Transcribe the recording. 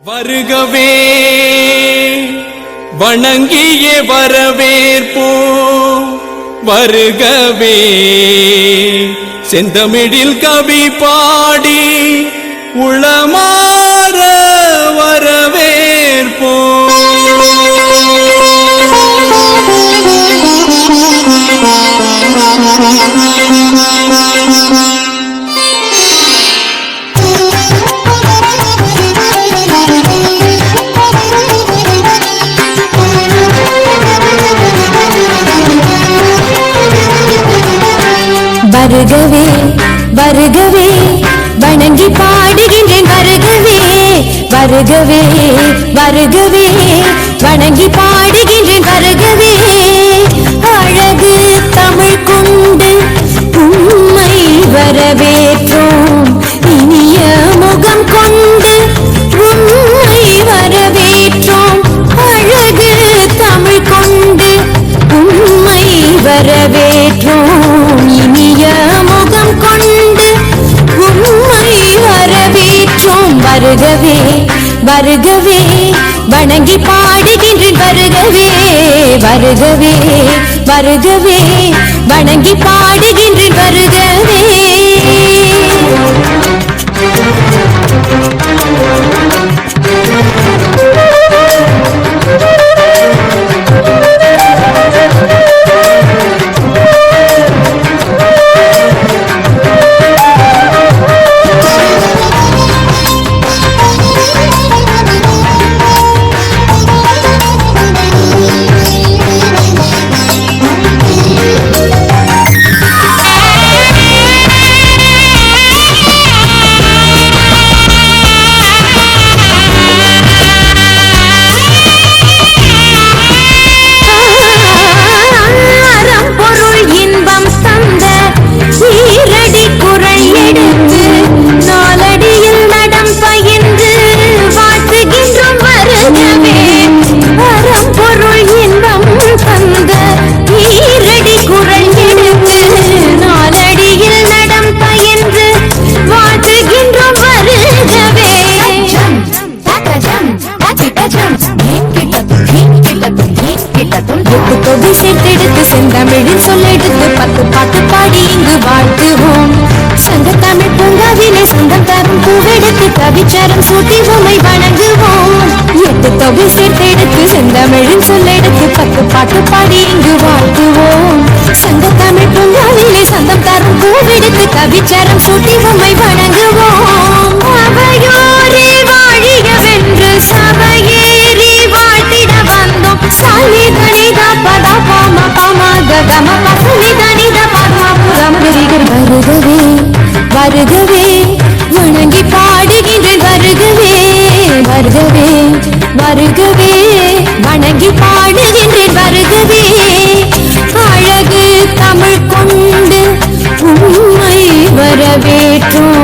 வருகவே வணங்கியே வரவேற்போம், வருகவே செந்தமிழில் கவி பாடி உளமாற வரவேற்போம். வருகவே வருகவே வணங்கி பாடுகின்றேன், வருகவே வருகவே வருகவே வணங்கி பாடுகின்றேன், வருகவே அழகு தமிழ் கொண்டு உம்மை வரவேற்றோம், இனிய முகம் கொண்டு உம்மை வரவேற்றோம், அழகு தமிழ் கொண்டு உம்மை வரவேற்றோம், இனிய முகம் கொண்டு உம்மை வரவேற்றோம். வருகவே வருகவே வணங்கி பாடுகின்றேன், வருகவே வருகவே வருகவே வணங்கி பாடுகின்றேன், வருகவே. சேர்த்தெடுத்து செந்தமிழில் சொல்லெடுத்து 10 பாட்டு பாடி இங்கு வாழ்த்துவோம். சங்க தமிழ் பூங்காவிலே சொந்தம் தரும் பூவெடுத்து கவிச்சரம் சூட்டி உம்மை வணங்குவோம். 8 தொகை சேர்த்தெடுத்து செந்தமிழில் சொல்லெடுத்து 10 பாட்டு பாடி இங்கு வாழ்த்துவோம். சங்க தமிழ் பூங்காவிலே சொந்தம் தரும் பூவெடுத்து கவிச்சரம் சூட்டி உம்மை வணங்குவோம். அவையோரே வாழியவென்று சபையேறி வாழ்த்திட வந்தோம். சாலிதனிதா பதா பாம பாம ககம பசலிதனிதா பத்மபுரம் விரிகர். வருகவே வருகவே வணங்கி பாடுகின்றேன், வருகவே வருகவே வருகவே வணங்கி பாடுகின்றேன், வருகவே அழகு தமிழ் கொண்டு உம்மை வரவேற்றோம்,